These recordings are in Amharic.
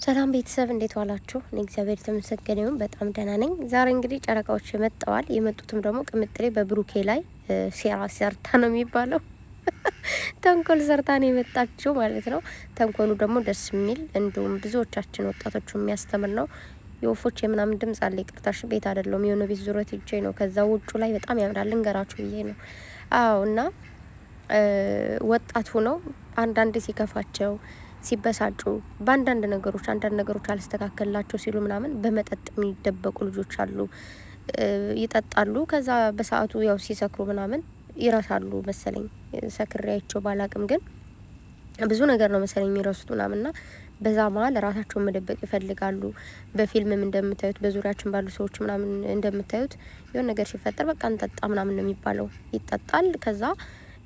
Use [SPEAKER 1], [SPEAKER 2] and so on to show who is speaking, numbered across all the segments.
[SPEAKER 1] ሰላም ቤተሰብ እንዴት ዋላችሁ? እኔ እግዚአብሔር የተመሰገነ ይሁን በጣም ደህና ነኝ። ዛሬ እንግዲህ ጨረቃዎች መጥተዋል። የመጡትም ደግሞ ቅምጥሌ በብሩኬ ላይ ሴራ ሰርታ ነው የሚባለው ተንኮል ሰርታ ነው የመጣችው ማለት ነው። ተንኮሉ ደግሞ ደስ የሚል እንዲሁም ብዙዎቻችን ወጣቶቹ የሚያስተምር ነው። የወፎች የምናምን ድምጽ አለ። ይቅርታሽ ቤት አይደለም የሆነ ቤት ዙረት ይጄ ነው። ከዛ ውጩ ላይ በጣም ያምራል ልንገራችሁ ብዬ ነው። አዎ እና ወጣት ሆነው አንዳንድ ሲከፋቸው ሲበሳጩ በአንዳንድ ነገሮች አልስተካከልላቸው ሲሉ ምናምን በመጠጥ የሚደበቁ ልጆች አሉ። ይጠጣሉ። ከዛ በሰዓቱ ያው ሲሰክሩ ምናምን ይረሳሉ መሰለኝ። ሰክሬያቸው ባላቅም ግን ብዙ ነገር ነው መሰለኝ የሚረሱት ምናምንና በዛ መሀል ራሳቸውን መደበቅ ይፈልጋሉ። በፊልምም እንደምታዩት በዙሪያችን ባሉ ሰዎች ምናምን እንደምታዩት የሆነ ነገር ሲፈጠር በቃ እንጠጣ ምናምን ነው የሚባለው። ይጠጣል። ከዛ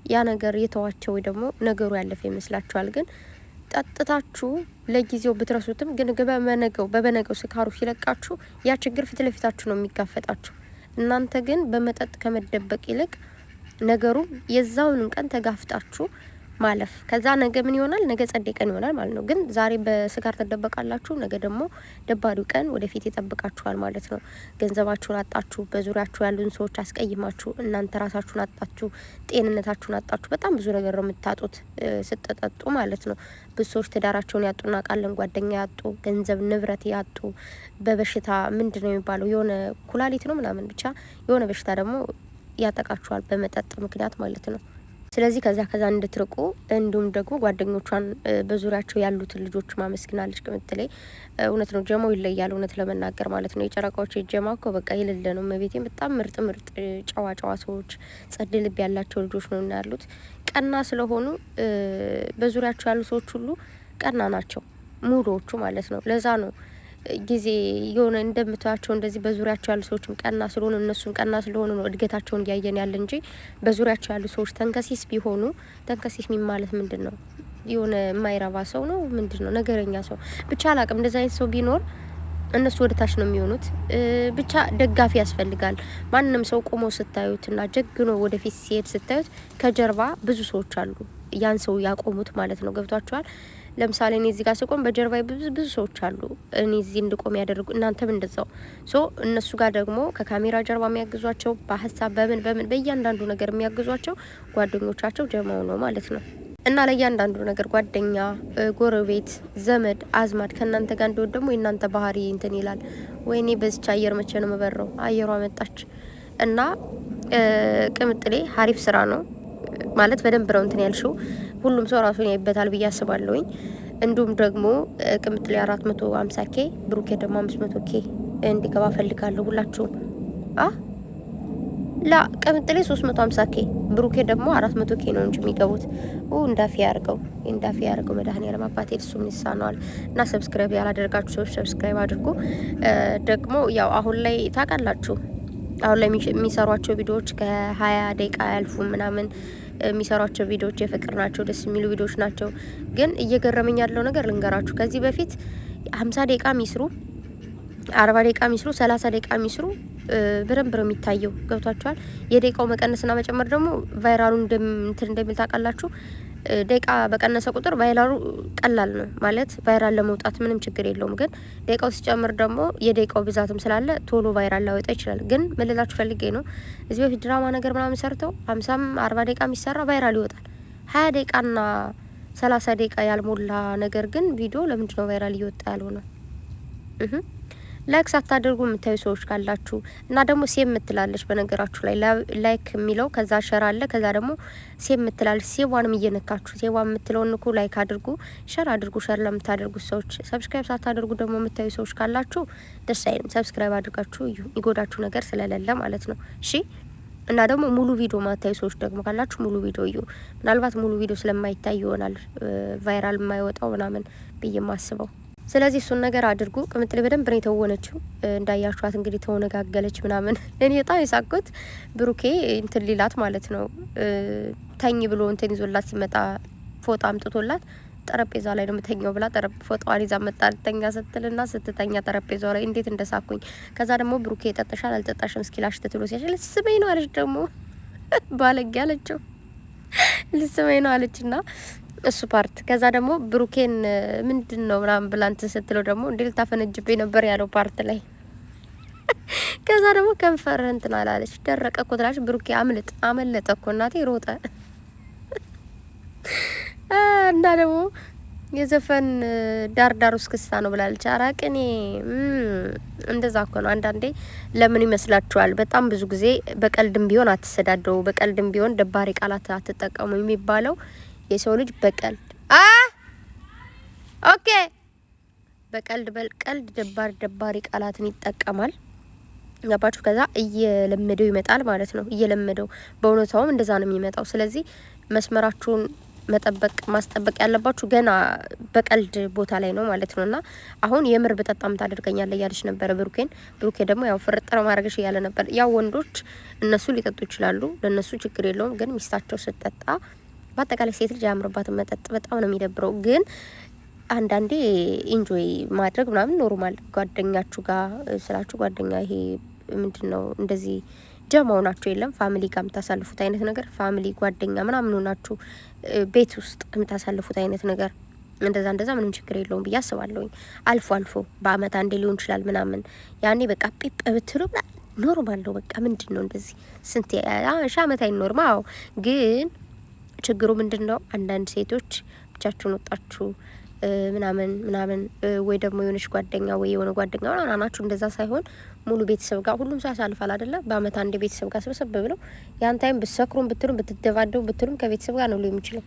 [SPEAKER 1] ያ ነገር የተዋቸው ወይ ደግሞ ነገሩ ያለፈ ይመስላችኋል። ግን ጠጥታችሁ ለጊዜው ብትረሱትም ግን በበነገው ስካሩ ሲለቃችሁ ያ ችግር ፊት ለፊታችሁ ነው የሚጋፈጣችሁ። እናንተ ግን በመጠጥ ከመደበቅ ይልቅ ነገሩ የዛውን ቀን ተጋፍጣችሁ ማለፍ። ከዛ ነገ ምን ይሆናል? ነገ ጸዴ ቀን ይሆናል ማለት ነው። ግን ዛሬ በስካር ተደበቃላችሁ፣ ነገ ደግሞ ደባሪው ቀን ወደፊት ይጠብቃችኋል ማለት ነው። ገንዘባችሁን አጣችሁ፣ በዙሪያችሁ ያሉን ሰዎች አስቀይማችሁ፣ እናንተ ራሳችሁን አጣችሁ፣ ጤንነታችሁን አጣችሁ። በጣም ብዙ ነገር ነው የምታጡት ስትጠጡ ማለት ነው። ብዙ ሰዎች ትዳራቸውን ያጡና ቃለን ጓደኛ ያጡ፣ ገንዘብ ንብረት ያጡ፣ በበሽታ ምንድነው የሚባለው የሆነ ኩላሊት ነው ምናምን ብቻ የሆነ በሽታ ደግሞ ያጠቃችኋል በመጠጥ ምክንያት ማለት ነው። ስለዚህ ከዛ እንድትርቁ እንዲሁም ደግሞ ጓደኞቿን በዙሪያቸው ያሉትን ልጆች ማመስግናለች ቅምጥሌ። እውነት ነው ጀማው ይለያል እውነት ለመናገር ማለት ነው። የጨረቃዎች ጀማ እኮ በቃ ይልለ ነው። መቤቴም በጣም ምርጥ ጨዋ ሰዎች ጸድ ልብ ያላቸው ልጆች ነው ያሉት። ቀና ስለሆኑ በዙሪያቸው ያሉ ሰዎች ሁሉ ቀና ናቸው ሙሉዎቹ ማለት ነው። ለዛ ነው ጊዜ የሆነ እንደምታያቸው እንደዚህ በዙሪያቸው ያሉ ሰዎችም ቀና ስለሆኑ እነሱም ቀና ስለሆኑ ነው እድገታቸውን እያየን ያለ እንጂ በዙሪያቸው ያሉ ሰዎች ተንከሲስ ቢሆኑ ተንከሲስ ማለት ምንድነው? የሆነ የማይረባ ሰው ነው ምንድነው? ነገረኛ ሰው ብቻ አላቅም። እንደዛ አይነት ሰው ቢኖር እነሱ ወደታች ነው የሚሆኑት። ብቻ ደጋፊ ያስፈልጋል። ማንንም ሰው ቆሞ ስታዩትና ጀግኖ ወደፊት ሲሄድ ስታዩት ከጀርባ ብዙ ሰዎች አሉ ያን ሰው ያቆሙት ማለት ነው። ገብቷቸዋል። ለምሳሌ እኔ እዚህ ጋር ስቆም በጀርባዬ ብዙ ሰዎች አሉ እኔ እዚህ እንድቆም ያደርጉ። እናንተም እንደዛው እነሱ ጋር ደግሞ ከካሜራ ጀርባ የሚያግዟቸው በሀሳብ በምን በእያንዳንዱ ነገር የሚያግዟቸው ጓደኞቻቸው ጀማው ነው ማለት ነው። እና ለእያንዳንዱ ነገር ጓደኛ፣ ጎረቤት፣ ዘመድ አዝማድ ከእናንተ ጋር እንደወድ ደግሞ የእናንተ ባህሪ እንትን ይላል። ወይኔ በዚች አየር መቼ ነው የምበረው? አየሯ መጣች እና ቅምጥሌ ሀሪፍ ስራ ነው ማለት በደንብ ነው እንትን ያልሽው። ሁሉም ሰው ራሱን ያይበታል ብዬ አስባለሁኝ። እንዲሁም ደግሞ ቅምጥሌ 450 ኬ ብሩኬ ደግሞ 500 ኬ እንዲገባ ፈልጋለሁ ሁላችሁም። ላ ቅምጥሌ 350 ኬ ብሩኬ ደግሞ 400 ኬ ነው እንጂ የሚገቡት። እንዳፊ ያርገው መድኃኒዓለም አባቴ እሱም ይሳነዋል። እና ሰብስክራይብ ያላደረጋችሁ ሰዎች ሰብስክራይብ አድርጉ። ደግሞ ያው አሁን ላይ ታውቃላችሁ አሁን ላይ የሚሰሯቸው ቪዲዮዎች ከ20 ደቂቃ አያልፉም ምናምን የሚሰሯቸው ቪዲዮዎች የፍቅር ናቸው፣ ደስ የሚሉ ቪዲዮዎች ናቸው። ግን እየገረመኝ ያለው ነገር ልንገራችሁ። ከዚህ በፊት 50 ደቂቃ ሚስሩ፣ 40 ደቂቃ ሚስሩ፣ 30 ደቂቃ ሚስሩ በደንብ ነው የሚታየው። ገብቷችኋል? የደቂቃው መቀነስና መጨመር ደግሞ ቫይራሉ እንደሚል ታውቃላችሁ። ደቂቃ በቀነሰ ቁጥር ቫይራሉ ቀላል ነው ማለት ቫይራል ለመውጣት ምንም ችግር የለውም። ግን ደቂቃው ሲጨምር ደግሞ የደቂቃው ብዛትም ስላለ ቶሎ ቫይራል ላወጣ ይችላል። ግን ምን ልላችሁ ፈልጌ ነው እዚህ በፊት ድራማ ነገር ምናምን ሰርተው 50 40 ደቂቃ የሚሰራ ቫይራል ይወጣል። 20 ደቂቃና 30 ደቂቃ ያልሞላ ነገር ግን ቪዲዮ ለምንድነው ቫይራል እየወጣ ያለው ነው? ላይክ ሳታደርጉ የምታዩ ሰዎች ካላችሁ እና ደግሞ ሴም ምትላለች በነገራችሁ ላይ ላይክ የሚለው ከዛ ሸር አለ ከዛ ደግሞ ሴም ምትላለች። ሴዋንም እየነካችሁ ሴዋን የምትለውን እኮ ላይክ አድርጉ፣ ሸር አድርጉ። ሸር ለምታደርጉት ሰዎች ሰብስክራይብ ሳታደርጉ ደግሞ የምታዩ ሰዎች ካላችሁ ደስ አይልም። ሰብስክራይብ አድርጋችሁ እዩ፣ ይጎዳችሁ ነገር ስለሌለ ማለት ነው። እሺ። እና ደግሞ ሙሉ ቪዲዮ ማታዩ ሰዎች ደግሞ ካላችሁ ሙሉ ቪዲዮ እዩ። ምናልባት ሙሉ ቪዲዮ ስለማይታይ ይሆናል ቫይራል የማይወጣው ምናምን ብዬ ማስበው። ስለዚህ እሱን ነገር አድርጉ። ቅምጥሌ በደንብ ነው የተወነችው እንዳያችኋት እንግዲህ ተወነጋገለች ምናምን። እኔ በጣም የሳቅኩት ብሩኬ እንትን ሊላት ማለት ነው ተኝ ብሎ እንትን ይዞላት ሲመጣ ፎጣ አምጥቶላት ጠረጴዛ ላይ ነው የምተኛው ብላ ፎጣዋን ይዛ መጣ ልተኛ ስትልና ስትተኛ ጠረጴዛው ላይ እንዴት እንደሳኩኝ። ከዛ ደግሞ ብሩኬ ጠጥሻል አልጠጣሽም እስኪላሽ ትትሎ ሲያሽ ልስበኝ ነው አለች። ደግሞ ባለጌ አለችው ልስበኝ ነው አለችና እሱ ፓርት። ከዛ ደግሞ ብሩኬን ምንድነው ምናምን ብላ እንትን ስትለው ደግሞ እንዴ ልታፈነጅብኝ ነበር ያለው ፓርት ላይ። ከዛ ደግሞ ከንፈር እንትን አላለች ደረቀ እኮ ትላለች። ብሩኬ አመለጠ እኮ እናቴ ሮጠ። እና ደግሞ የዘፈን ዳር ውስጥ ክስታ ነው ብላለች። አራቅኔ እንደዛ እኮ ነው። አንዳንዴ ለምን ይመስላችኋል በጣም ብዙ ጊዜ በቀልድም ቢሆን አትሰዳደው፣ በቀልድም ቢሆን ደባሪ ቃላት አትጠቀሙ የሚባለው የሰው ልጅ በቀልድ ኦኬ፣ በቀልድ ደባሪ ቃላትን ይጠቀማል። ገባችሁ? ከዛ እየለመደው ይመጣል ማለት ነው። እየለመደው በእውነታውም እንደዛ ነው የሚመጣው። ስለዚህ መስመራችሁን ማስጠበቅ ያለባችሁ ገና በቀልድ ቦታ ላይ ነው ማለት ነውና አሁን የምር በጣም ታደርገኛለህ እያለች ነበር ብሩኬ ደግሞ ያው ፍርጥር ማድረግሽ እያለ ነበር። ያው ወንዶች እነሱ ሊጠጡ ይችላሉ፣ ለነሱ ችግር የለውም። ግን ሚስታቸው ስትጠጣ በአጠቃላይ ሴት ልጅ አያምርባትም። መጠጥ በጣም ነው የሚደብረው። ግን አንዳንዴ ኢንጆይ ማድረግ ምናምን ኖርማል ጓደኛችሁ ጋር ስላችሁ ጓደኛ ይሄ ምንድነው እንደዚህ ጀማው ናችሁ የለም ፋሚሊ ጋር የምታሳልፉት አይነት ነገር ፋሚሊ ጓደኛ ምናምን ሆናችሁ ቤት ውስጥ የምታሳልፉት አይነት ነገር እንደዛ ምንም ችግር የለውም ብዬ አስባለሁኝ። አልፎ በአመት አንዴ ሊሆን ይችላል ምናምን ያኔ በቃ ጲፕ ብትሉ ኖርማል ነው። በቃ ምንድነው እንደዚህ ስንት አመት አይኖርም። አዎ ግን ችግሩ ምንድነው አንዳንድ ሴቶች ብቻችሁን ወጣችሁ ምናምን ወይ ደግሞ የሆነች ጓደኛ ወይ የሆነ ጓደኛ ናናችሁ እንደዛ ሳይሆን ሙሉ ቤተሰብ ጋር ሁሉም ሰው ያሳልፋል አይደለ? በአመት አንድ ቤተሰብ ጋር ሰብሰብ ብለው ያን ታይም ብትሰክሩም ብትሉም ብትደባደቡ ብትሉም ከቤተሰብ ጋር ነው የሚችለው።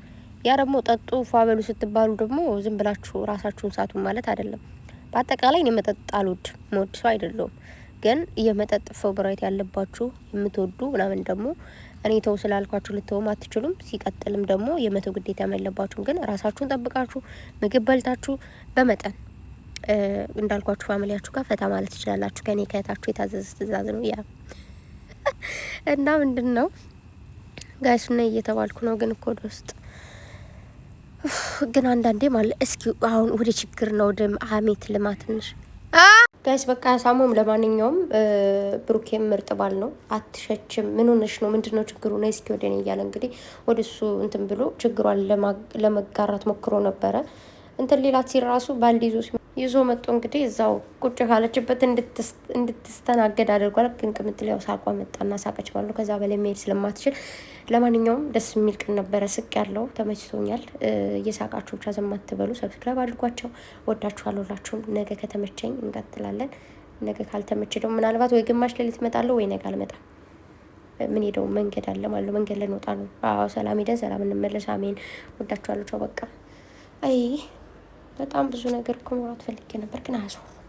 [SPEAKER 1] ያ ደግሞ ጠጡ ፏበሉ ስትባሉ ደግሞ ዝም ብላችሁ ራሳችሁን ሳቱን ማለት አይደለም። በአጠቃላይ እኔ መጠጥ አልወድም፣ ሞድ ሰው አይደለሁም። ግን የመጠጥ ፌቨራይት ያለባችሁ የምትወዱ ምናምን ደግሞ እኔ ተው ስላልኳችሁ ልተውም አትችሉም። ሲቀጥልም ደግሞ የመተው ግዴታ ያለባችሁ ግን ራሳችሁን ጠብቃችሁ ምግብ በልታችሁ በመጠን እንዳልኳችሁ ፋሚሊያችሁ ጋር ፈታ ማለት ትችላላችሁ። ከኔ ከታችሁ የታዘዘ ትእዛዝ ነው ያ እና ምንድነው ጋይስ ነው እየተባልኩ ነው። ግን እኮ ውስጥ ግን አንዳንዴ ማለት እስኪ አሁን ወደ ችግር ነው ወደ አሜት ልማትንሽ ጋይስ በቃ ሳሙም ለማንኛውም ብሩኬም ምርጥ ባል ነው። አትሸችም ምን ሆነሽ ነው ምንድነው ችግሩ ነው እስኪ ወደኔ እያለ እንግዲህ ወደሱ እንትን ብሎ ችግሯን ለመጋራት ሞክሮ ነበረ። እንትን ሌላት ሲራሱ ባልዲ ይዞ መጥቶ እንግዲህ እዛው ቁጭ ካለችበት እንድትስተናገድ አድርጓል። ግን ቅምጥል ያው ሳቋ መጣና ሳቀች ባለው ከዛ በላይ መሄድ ስለማትችል ለማንኛውም ደስ የሚል ቀን ነበረ። ስቅ ያለው ተመችቶኛል። እየሳቃችሁ ብቻ ዝም አትበሉ። ሰብስክራይብ አድርጓቸው። ወዳችኋለሁ ሁላችሁም። ነገ ከተመቸኝ እንቀጥላለን። ነገ ካልተመቸ ደግሞ ምናልባት ወይ ግማሽ ሌሊት እመጣለሁ ወይ ነገ አልመጣም። ምን ሄደው መንገድ አለ ማለት መንገድ ልንወጣ ነው። አዎ ሰላም ሄደን ሰላም እንመለስ። አሜን። ወዳችኋለሁ። ቻው በቃ። አይ በጣም ብዙ ነገር እኮ ማውራት ፈልጌ ነበር ግን አያስወራም።